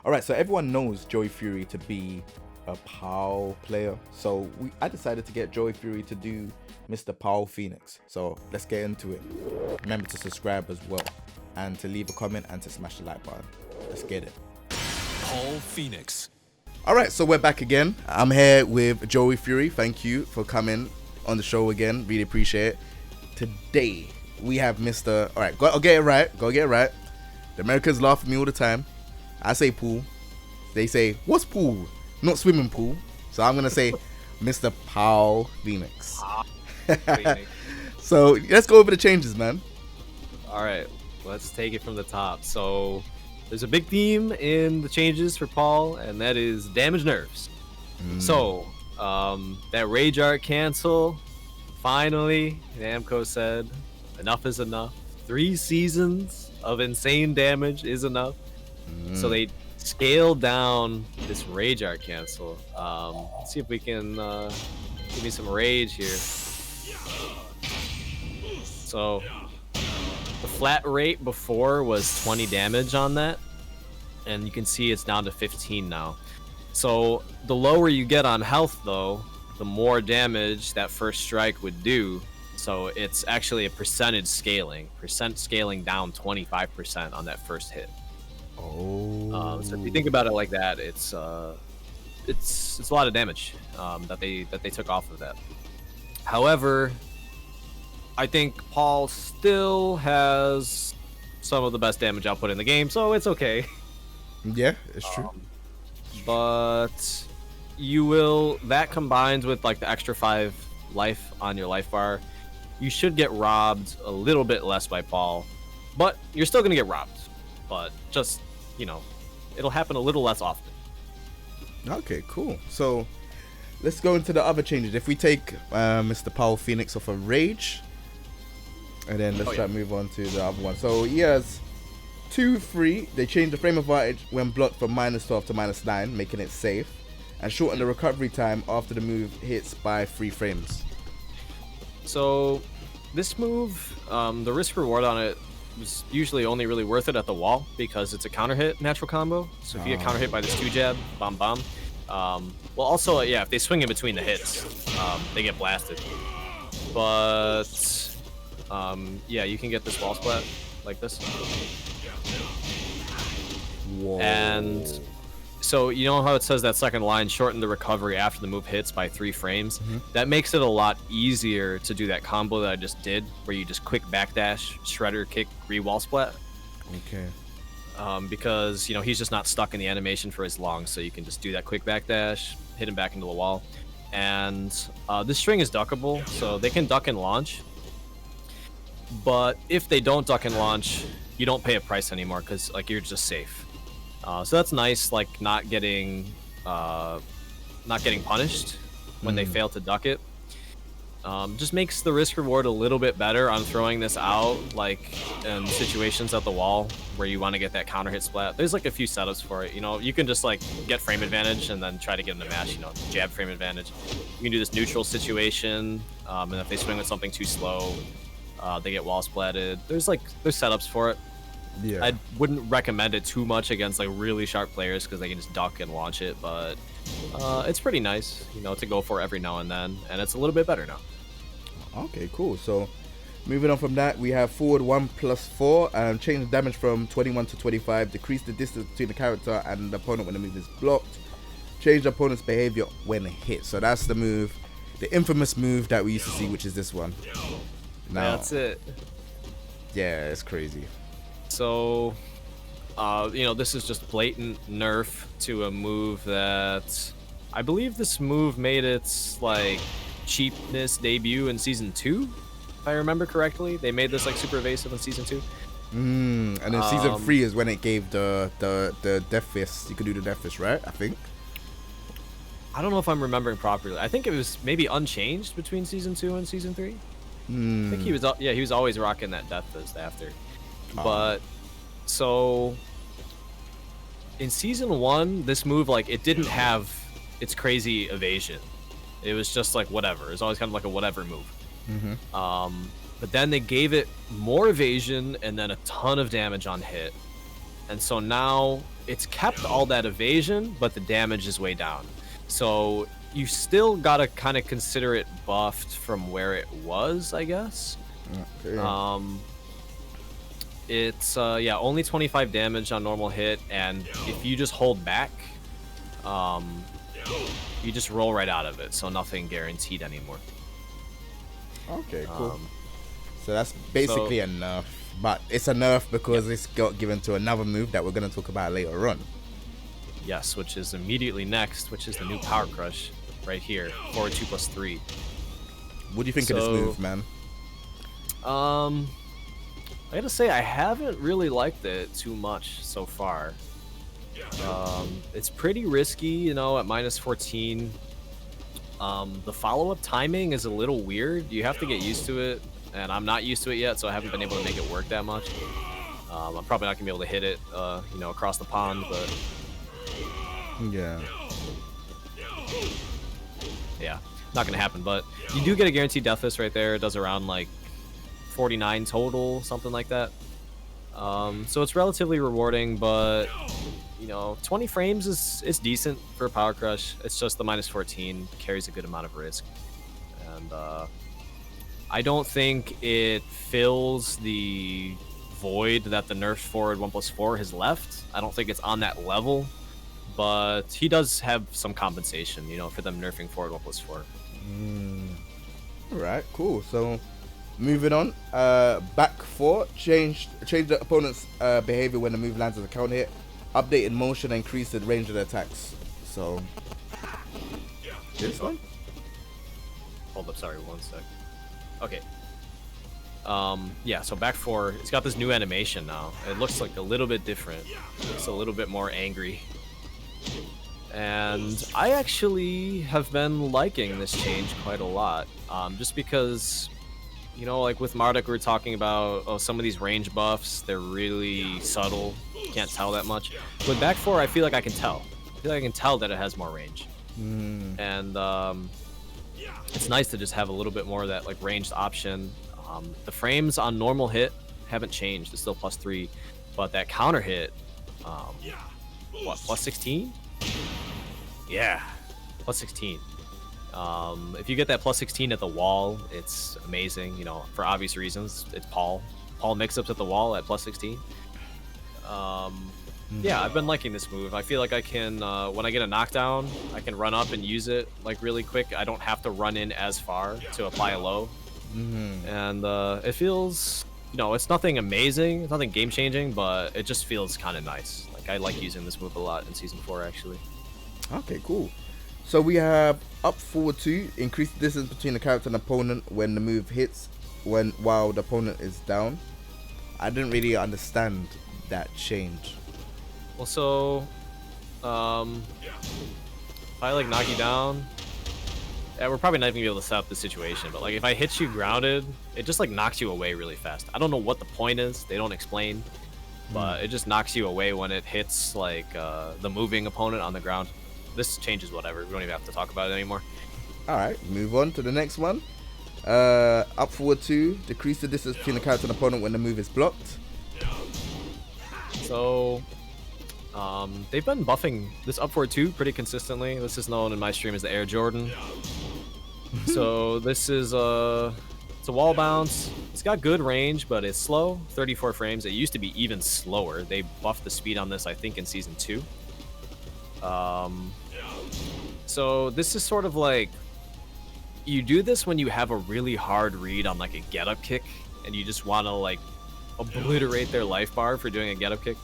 All right, so everyone knows Joey Fury to be a POW player. So I decided to get Joey Fury to do Mr. POW Phoenix. So let's get into it. Remember to subscribe as well, and to leave a comment and to smash the like button. Let's get it. POW Phoenix. All right, so we're back again. I'm here with Joey Fury. Thank you for coming on the show again. Really appreciate it. Today we have Mr. All right, go get it right. Go get it right. The Americans laugh at me all the time. I say pool. They say, what's pool? Not swimming pool. So I'm going to say Mr. POW Phoenix. So let's go over the changes, man. All right, let's take it from the top. So there's a big theme in the changes for Paul, and that is damage nerfs. So that Rage Art cancel, finally, Namco said, enough is enough. 3 seasons of insane damage is enough. So they scaled down this Rage Art cancel. Let's see if we can give me some rage here. So the flat rate before was 20 damage on that, and you can see it's down to 15 now. So the lower you get on health, though, the more damage that first strike would do. So it's actually a percentage scaling. Percent scaling down 25% on that first hit. Oh. So if you think about it like that, it's a lot of damage that they took off of that. However, I think Paul still has some of the best damage output in the game, so it's okay. Yeah, it's true. But that combined with like the extra 5 life on your life bar, you should get robbed a little bit less by Paul, but you're still gonna get robbed. But just, it'll happen a little less often. Okay, cool. So let's go into the other changes. If we take Mr. POW Phoenix off of Rage, and then let's try to move on to the other one. So he has 2-3. They changed the frame advantage when blocked from -12 to -9, making it safe, and shorten the recovery time after the move hits by 3 frames. So this move, the risk reward on it was usually only really worth it at the wall because it's a counter hit natural combo. So if you get counter hit by this 2-jab, bomb. Well, also, yeah, if they swing in between the hits, they get blasted. But yeah, you can get this wall splat like this. Whoa. And so you know how it says that second line, shorten the recovery after the move hits by 3 frames? That makes it a lot easier to do that combo that I just did, where you just quick backdash, shredder, kick, re-wall splat. Okay. Because, he's just not stuck in the animation for as long, so you can just do that quick backdash, hit him back into the wall. And this string is duckable, so they can duck and launch. But if they don't duck and launch, you don't pay a price anymore, because you're just safe. So that's nice, not getting punished when they fail to duck it. Just makes the risk reward a little bit better on throwing this out, in situations at the wall where you want to get that counter hit splat. There's a few setups for it. You can just get frame advantage and then try to get them to mash. Jab frame advantage. You can do this neutral situation, and if they swing with something too slow, they get wall splatted. There's setups for it. Yeah. I wouldn't recommend it too much against really sharp players because they can just duck and launch it, but it's pretty nice, to go for every now and then, and it's a little bit better now. Okay, cool. So moving on from that, we have forward 1+4, and change the damage from 21 to 25, decrease the distance between the character and the opponent when the move is blocked, change the opponent's behavior when hit. So that's the move, the infamous move that we used to see, which is this one. Now, That's it. Yeah, it's crazy. So, this is just blatant nerf to a move that I believe this move made its cheapness debut in season 2, if I remember correctly. They made this super evasive in season 2. And then season 3 is when it gave the death fist. You could do the death fist, right? I think. I don't know if I'm remembering properly. I think it was maybe unchanged between season 2 and season 3. I think he was always rocking that death fist after. But so in season 1, this move it didn't have its crazy evasion. It was just whatever. It was always kind of a whatever move. But then they gave it more evasion and then a ton of damage on hit. And so now it's kept all that evasion, but the damage is way down. So you still gotta kind of consider it buffed from where it was, I guess. Okay. It's yeah, only 25 damage on normal hit, and if you just hold back, you just roll right out of it, so nothing guaranteed anymore. Okay, cool. So that's basically a nerf, but it's a nerf because it's got given to another move that we're going to talk about later on. Yes, which is immediately next, which is the new Power Crush right here, forward 2+3. What do you think of this move, man? I gotta say, I haven't really liked it too much so far. It's pretty risky, you know, at -14. The follow-up timing is a little weird. You have to get used to it, and I'm not used to it yet, so I haven't been able to make it work that much. I'm probably not gonna be able to hit it, you know, across the pond, but Yeah. yeah, not gonna happen. But you do get a guaranteed deathless right there. It does around like 49 total, something like that. So it's relatively rewarding, but you know, 20 frames is decent for a Power Crush. It's just the -14 carries a good amount of risk, and I don't think it fills the void that the nerf forward 1+4 has left. I don't think it's on that level, but he does have some compensation, you know, for them nerfing forward 1+4. All right, cool. So moving on, back 4 change the opponent's behavior when the move lands as a counter hit. Updated motion, increased the range of the attacks. So this one. Hold up, sorry, one sec. Okay. Yeah, so back 4, it's got this new animation now. It looks like a little bit different. It's a little bit more angry. And I actually have been liking this change quite a lot. Just because, you know, like with Marduk, we were talking about, oh, some of these range buffs, they're really subtle. You can't tell that much. With back 4, I feel like I can tell. I feel like I can tell that it has more range. And it's nice to just have a little bit more of that like ranged option. The frames on normal hit haven't changed. It's still +3, but that counter hit, what, +16? Yeah, +16. If you get that +16 at the wall, it's amazing. You know, for obvious reasons. It's Paul mix-ups at the wall at +16. Yeah, I've been liking this move. I feel like I can, when I get a knockdown, I can run up and use it like really quick. I don't have to run in as far to apply a low. And it feels, you know, it's nothing amazing, it's nothing game-changing, but it just feels kind of nice. Like, I like using this move a lot in Season 4, actually. Okay, cool. So we have up forward 2, increase the distance between the character and opponent when the move hits while the opponent is down. I didn't really understand that change. Well, so if I like knock you down, yeah, we're probably not even gonna be able to set up the situation, but like if I hit you grounded, it just like knocks you away really fast. I don't know what the point is, they don't explain, but it just knocks you away when it hits like the moving opponent on the ground. This changes whatever, we don't even have to talk about it anymore. Alright, move on to the next one. Up forward 2, decrease the distance between the character and opponent when the move is blocked. So they've been buffing this up forward 2 pretty consistently. This is known in my stream as the Air Jordan. So this is it's a wall bounce. It's got good range, but it's slow. 34 frames. It used to be even slower. They buffed the speed on this, I think, in Season 2. So this is sort of like, you do this when you have a really hard read on like a get-up kick, and you just want to like obliterate their life bar for doing a get-up kick.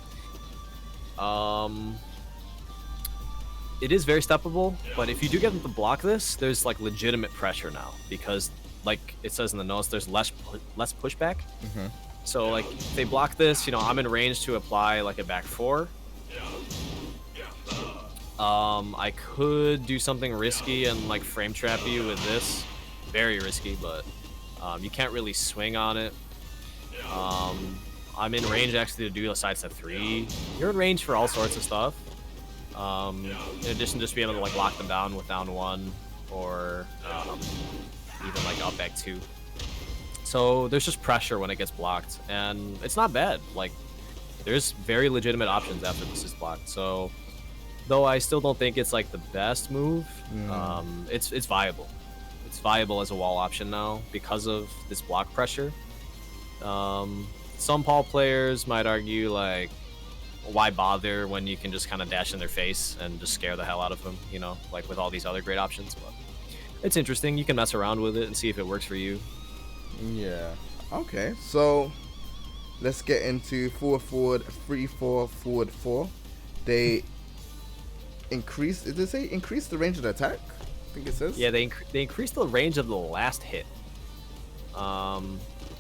It is very steppable, but if you do get them to block this, there's like legitimate pressure now, because like it says in the notes, there's less pushback. So like if they block this, you know, I'm in range to apply like a back 4. I could do something risky and like frame trap you with this. Very risky, but you can't really swing on it. I'm in range actually to do a sidestep 3. You're in range for all sorts of stuff. In addition to just being able to like lock them down with down 1, or even like up back 2. So there's just pressure when it gets blocked, and it's not bad. Like there's very legitimate options after this is blocked. So, though I still don't think it's like the best move, it's viable. It's viable as a wall option now because of this block pressure. Some Paul players might argue like, why bother when you can just kind of dash in their face and just scare the hell out of them, you know, like with all these other great options. But it's interesting. You can mess around with it and see if it works for you. Yeah. Okay. So let's get into forward 3-4 forward 4. They increase. Did they say increase the range of the attack? I think it says. Yeah, they increased the range of the last hit. I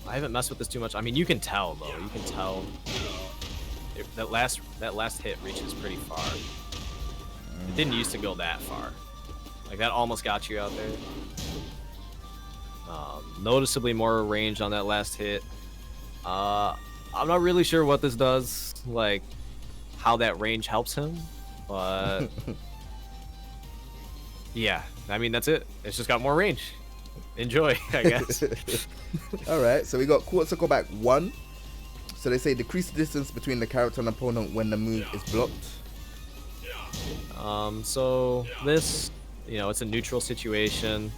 haven't messed with this too much. I mean, you can tell though. You can tell that last hit reaches pretty far. It didn't used to go that far. Like that almost got you out there. Noticeably more range on that last hit. I'm not really sure what this does, like how that range helps him, but yeah, I mean that's it. It's just got more range. Enjoy, I guess. All right, so we got quarter circle back 1. So they say decrease the distance between the character and opponent when the move is blocked. So this, you know, it's a neutral situation,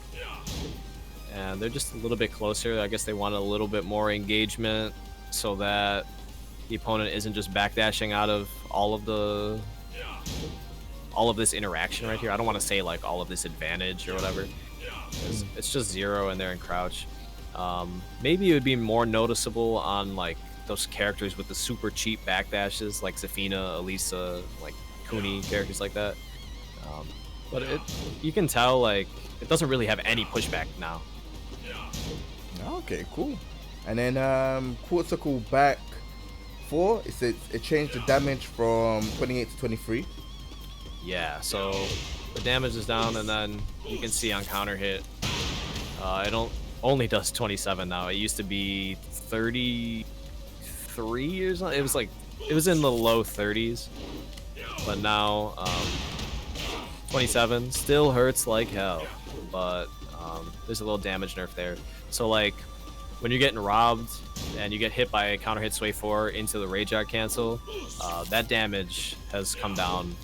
and they're just a little bit closer. I guess they want a little bit more engagement so that the opponent isn't just backdashing out of all of this interaction right here. I don't want to say like all of this advantage or whatever. It's just 0 and they're in crouch. Maybe it would be more noticeable on like those characters with the super cheap backdashes like Zafina, Elisa, like Kuni, characters like that. But you can tell like it doesn't really have any pushback now. Okay, cool. And then quarter circle back 4, it changed the damage from 28 to 23. Yeah, so the damage is down, and then you can see on counter hit, it only does 27 now. It used to be 33 or something. It was in the low 30s, but now 27 still hurts like hell. But there's a little damage nerf there. So like when you're getting robbed and you get hit by a counter hit sway 4 into the rage art cancel, that damage has come down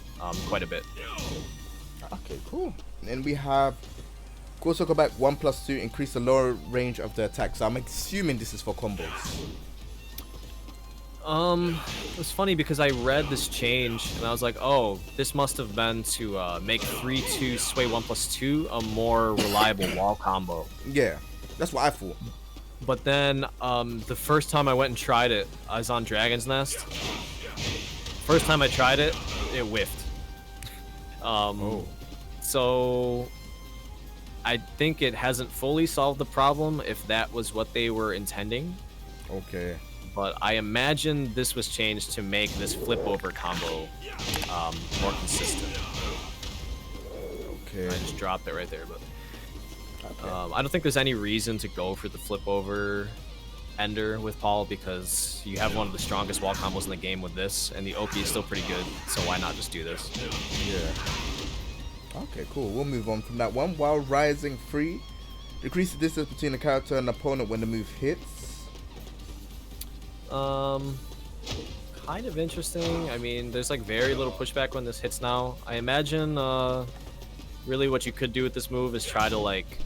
quite a bit. Okay, cool. And we have quarter circle back 1+2, increase the lower range of the attack. So I'm assuming this is for combos. It's funny because I read this change and I was like, oh, this must have been to make 3-2 sway 1+2 a more reliable wall combo. Yeah, that's what I thought. But then the first time I went and tried it, I was on Dragon's Nest. First time I tried it, it whiffed. So I think it hasn't fully solved the problem if that was what they were intending. Okay. But I imagine this was changed to make this flip over combo more consistent. Okay. I just dropped it right there, but Okay. I don't think there's any reason to go for the flip over ender with Paul because you have one of the strongest wall combos in the game with this, and the Oki is still pretty good, so why not just do this? Yeah. Okay, cool. We'll move on from that one. While rising free, decrease the distance between the character and the opponent when the move hits. Kind of interesting. I mean, there's like very little pushback when this hits now. I imagine really what you could do with this move is try to like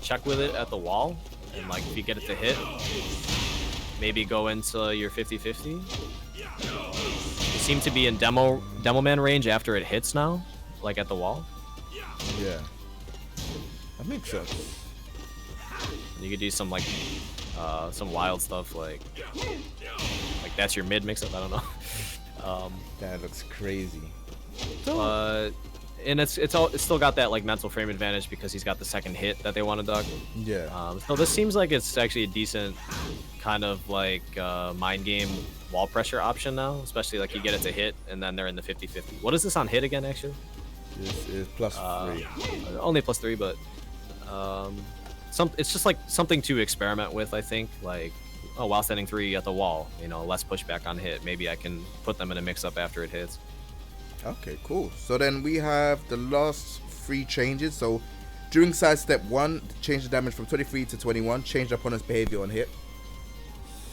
check with it at the wall, and like if you get it to hit, maybe go into your 50-50. You seem to be in demo man range after it hits now, like at the wall. Yeah. That makes sense. You could do some like some wild stuff like that's your mid mix up. I don't know. That looks crazy. But and it's still got that like mental frame advantage because he's got the second hit that they want to duck. Yeah. So this seems like it's actually a decent kind of like mind game wall pressure option now, especially like you get it to hit and then they're in the 50-50. What is this on hit again actually? This is +3. Only +3, but it's just like something to experiment with, I think. Like, oh, while standing 3 at the wall, you know, less pushback on hit. Maybe I can put them in a mix-up after it hits. Okay, cool. So then we have the last 3 changes. So during Sidestep 1, change the damage from 23 to 21. Change the opponent's behavior on hit.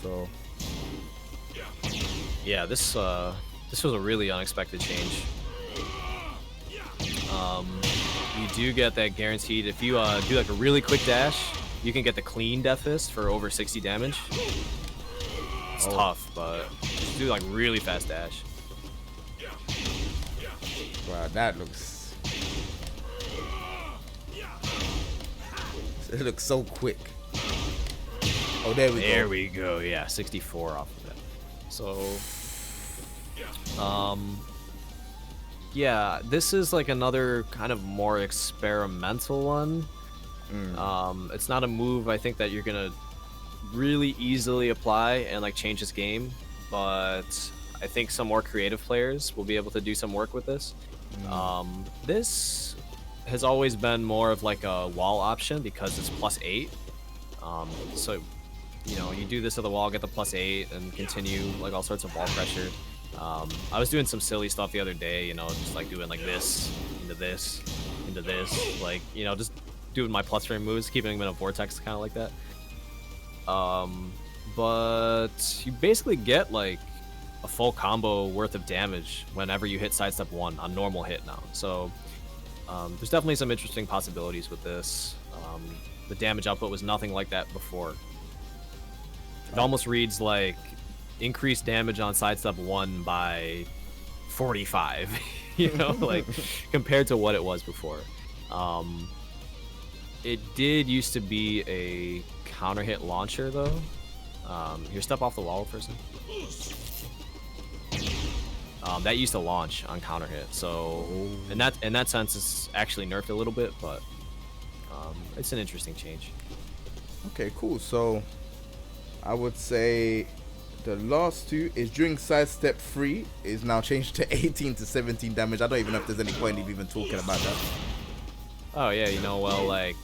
So Yeah, this was a really unexpected change. You do get that guaranteed. If you do like a really quick dash, you can get the clean Death Fist for over 60 damage. It's tough, but you do like really fast dash. Wow, that looks. It looks so quick. Oh, there we go. There we go. Yeah, 64 off of that. So, yeah, this is like another kind of more experimental one. It's not a move I think that you're gonna really easily apply and like change this game, but I think some more creative players will be able to do some work with this. This has always been more of like a wall option because it's +8. So, you know, you do this to the wall, get the +8, and continue like all sorts of wall pressure. I was doing some silly stuff the other day, you know, just like doing like this, into this, into this, like, you know, just doing my plus frame moves, keeping them in a vortex kind of like that. But you basically get like a full combo worth of damage whenever you hit Sidestep 1 on normal hit now. So there's definitely some interesting possibilities with this. The damage output was nothing like that before. It almost reads like increased damage on Sidestep 1 by 45, you know, like compared to what it was before. It did used to be a counter hit launcher though. Here, step off the wall for a second. That used to launch on counter hit, so in that sense, it's actually nerfed a little bit, but it's an interesting change. Okay, cool. So I would say the last two is during Sidestep 3 is now changed to 18 to 17 damage. I don't even know if there's any point of even talking about that. Oh yeah, you know, well, like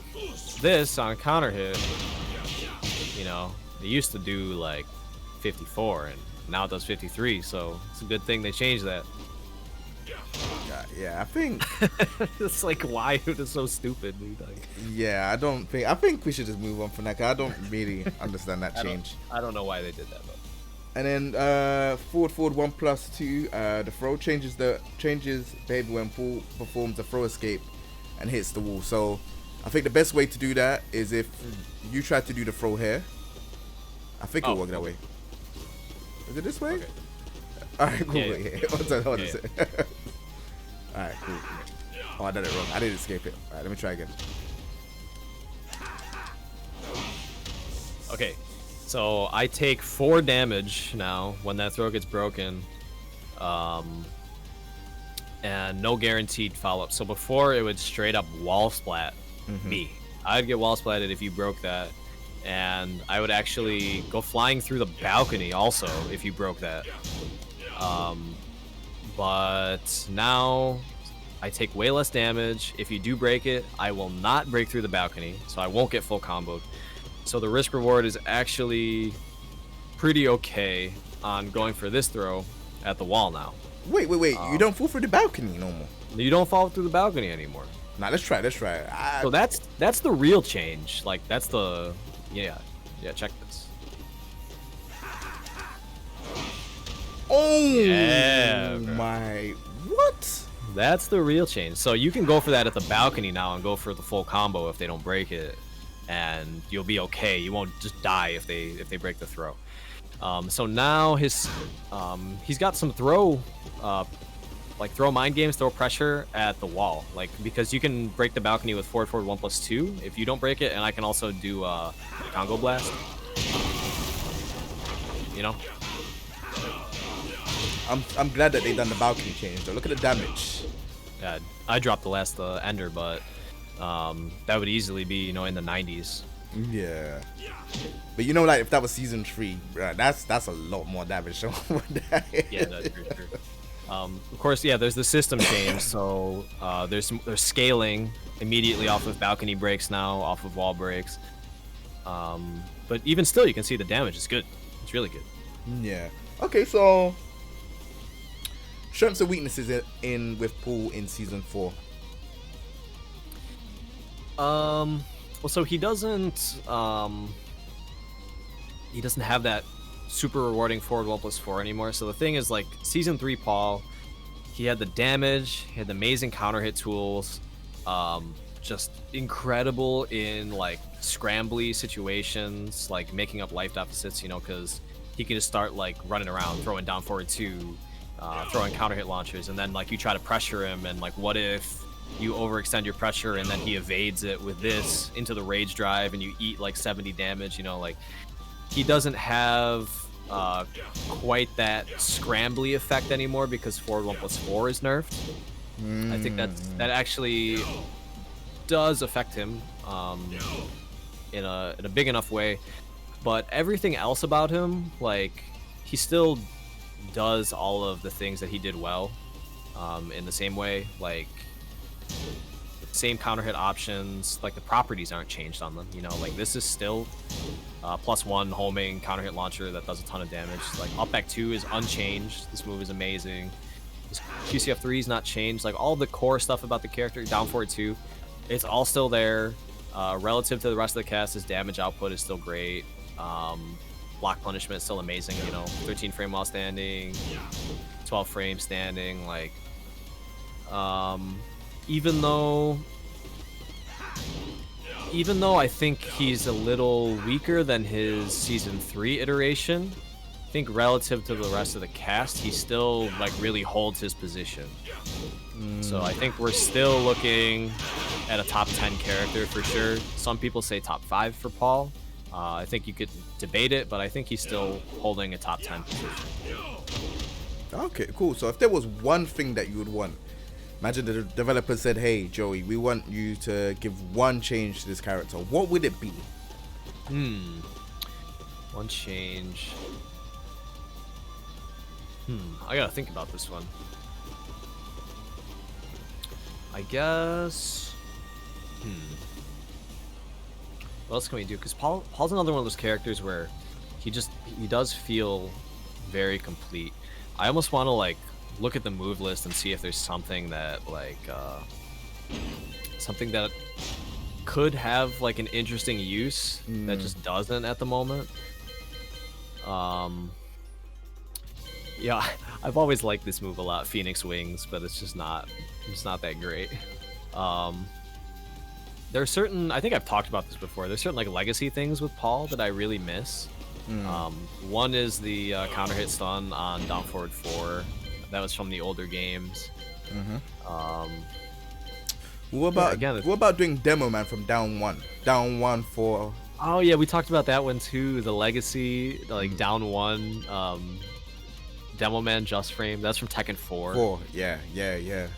this on counter hit, you know, it used to do like 54 and now it does 53, so it's a good thing they changed that. Yeah, I think it's like, why it is so stupid, dude. Like, yeah, I think we should just move on from that, 'cause I don't really understand that change. I don't know why they did that though. And then forward 1+2, the throw changes behavior when Paul performs a throw escape and hits the wall. So I think the best way to do that is if you try to do the throw here. I think it'll work that way. Is it this way? Okay. Alright, cool. Yeah. Hold on a second. Alright, cool. Oh, I did it wrong. I didn't escape it. Alright, let me try again. Okay, so I take 4 damage now when that throw gets broken. And no guaranteed follow-up. So before it would straight up wall splat me. I'd get wall splatted if you broke that. And I would actually go flying through the balcony also if you broke that. But now I take way less damage. If you do break it, I will not break through the balcony, so I won't get full comboed. So the risk reward is actually pretty okay on going for this throw at the wall now. Wait. You don't fall through the balcony no more. You don't fall through the balcony anymore. Nah, let's try. So that's the real change. Like, that's the... Yeah, check this. Oh yeah, my, what? That's the real change. So you can go for that at the balcony now and go for the full combo if they don't break it, and you'll be okay. You won't just die if they break the throw. So now he's got some throw mind games, throw pressure at the wall, like, because you can break the balcony with forward 1+2 if you don't break it, and I can also do Congo Blast. You know. I'm glad that they done the balcony change though. Look at the damage. Yeah, I dropped the last Ender, but that would easily be, you know, in the 90s. Yeah. But you know, like, if that was season 3, that's a lot more damage. Yeah, that's for sure. Of course, yeah, there's the system change, so there's scaling immediately off of balcony breaks now, off of wall breaks. But even still, you can see the damage is good. It's really good. Yeah. Okay, so strengths and weaknesses in with Paul in season 4. Well, so he doesn't have that super rewarding forward 1+4 anymore. So the thing is, like, Season 3 Paul, he had the damage, he had the amazing counter hit tools, just incredible in, like, scrambly situations, like making up life deficits, you know, because he can just start, like, running around, throwing down forward 2, throwing counter hit launchers, and then, like, you try to pressure him, and, like, what if you overextend your pressure and then he evades it with this into the rage drive and you eat like 70 damage, you know, like he doesn't have quite that scrambly effect anymore because forward 1+4 is nerfed. I think that actually does affect him in a big enough way, but everything else about him, like, he still does all of the things that he did well in the same way, like same counter hit options, like the properties aren't changed on them, you know, like this is still +1 homing counter hit launcher that does a ton of damage. Like up back 2 is unchanged. This move is amazing. This QCF3 is not changed. Like all the core stuff about the character, down forward 2, it's all still there. Relative to the rest of the cast, his damage output is still great. Block punishment is still amazing, you know, 13 frame while standing, 12 frame standing, like even though I think he's a little weaker than his Season 3 iteration, I think relative to the rest of the cast, he still, like, really holds his position. So I think we're still looking at a top 10 character for sure. Some people say top 5 for Paul. I think you could debate it, but I think he's still holding a top 10 position. Okay, cool. So if there was one thing that you would want, imagine the developer said, hey, Joey, we want you to give one change to this character. What would it be? One change. I gotta think about this one. I guess... What else can we do? Because Paul's another one of those characters where he does feel very complete. I almost want to, like, look at the move list and see if there's something that, like, something that could have, like, an interesting use that just doesn't at the moment. Yeah, I've always liked this move a lot, Phoenix Wings, but it's not that great. There are certain, I think I've talked about this before, there's certain, like, legacy things with Paul that I really miss. One is the counter hit stun on down forward 4. That was from the older games. What about doing Demo Man from down 1 for... Oh yeah, we talked about that one too. The legacy, like down 1, Demo Man Just Frame. That's from Tekken 4. Yeah. Yeah,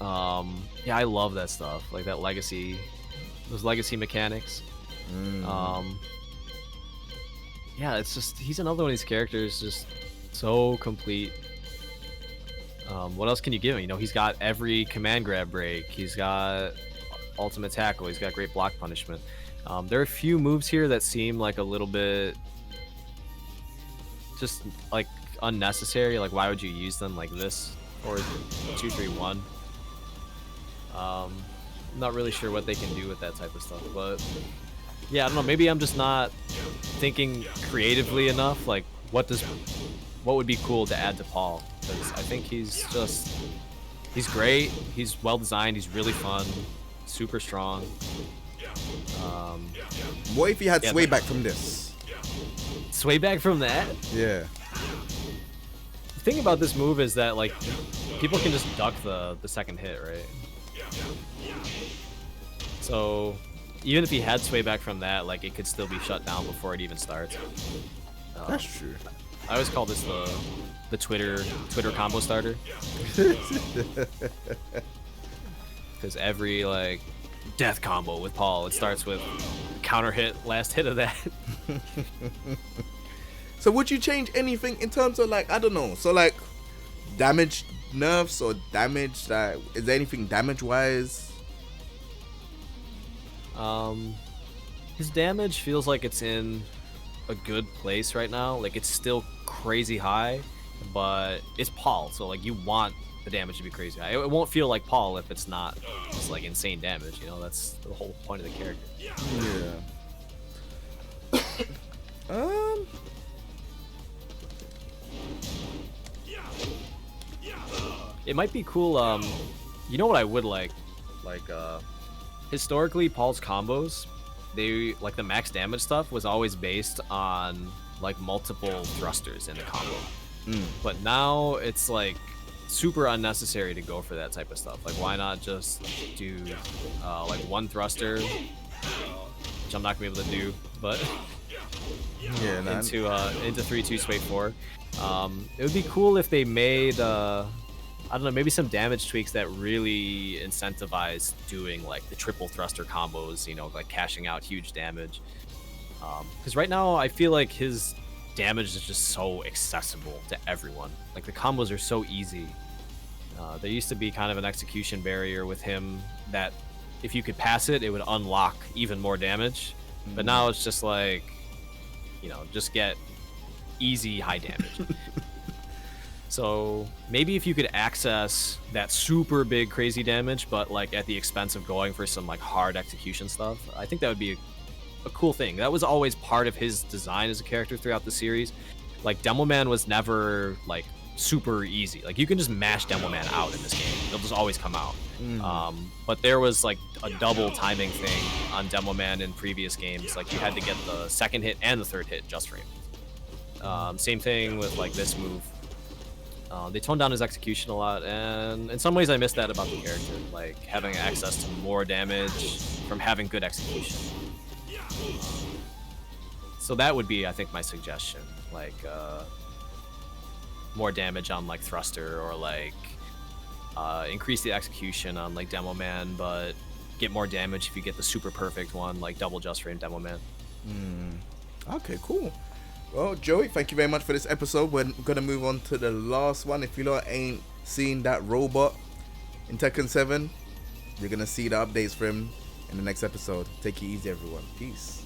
I love that stuff. Like that legacy, those legacy mechanics. Yeah, it's just, he's another one of these characters, just so complete. What else can you give him? You know, he's got every command grab break. He's got ultimate tackle. He's got great block punishment. There are a few moves here that seem like a little bit just like unnecessary. Like, why would you use them like this or 2-3-1? Not really sure what they can do with that type of stuff, but yeah, I don't know. Maybe I'm just not thinking creatively enough. Like, what would be cool to add to Paul? Because I think he's great. He's well designed. He's really fun. Super strong. What if he had sway back from this? Sway back from that? Yeah. The thing about this move is that, like, people can just duck the second hit, right? So even if he had sway back from that, like, it could still be shut down before it even starts. That's true. I always call this the Twitter combo starter. Because every, like, death combo with Paul, it starts with counter hit, last hit of that. So would you change anything in terms of, like, I don't know, so like damage nerfs or damage, that is there anything damage wise? His damage feels like it's in a good place right now. Like, it's still crazy high, but it's Paul, so like you want the damage to be crazy high. It won't feel like Paul if it's not just like insane damage, you know. That's the whole point of the character. Yeah. It might be cool. You know what I would like? Like, historically, Paul's combos, they like the max damage stuff was always based on like multiple thrusters in the combo. But now it's like super unnecessary to go for that type of stuff. Like, why not just do like one thruster, which I'm not gonna be able to do, but Yeah, man. into 3-2 sway 4. It would be cool if they made I don't know, maybe some damage tweaks that really incentivize doing like the triple thruster combos, you know, like cashing out huge damage. Because right now I feel like his damage is just so accessible to everyone. Like the combos are so easy. There used to be kind of an execution barrier with him that if you could pass it, it would unlock even more damage. But now it's just like, you know, just get easy high damage. So maybe if you could access that super big crazy damage, but like at the expense of going for some like hard execution stuff, I think that would be a cool thing. That was always part of his design as a character throughout the series. Like Demo Man was never like super easy. Like you can just mash Demo Man out in this game. They'll just always come out. But there was like a double timing thing on Demo Man in previous games. Like you had to get the second hit and the third hit just for him. Same thing with like this move. They toned down his execution a lot, and in some ways I miss that about the character, like having access to more damage from having good execution. So that would be, I think, my suggestion, like more damage on like thruster, or like increase the execution on like Demo Man, but get more damage if you get the super perfect one, like double just frame Demo Man. Okay, cool. Well, Joey, thank you very much for this episode. We're gonna move on to the last one. If you lot ain't seen that robot in Tekken 7, you're gonna see the updates for him in the next episode. Take it easy, everyone. Peace.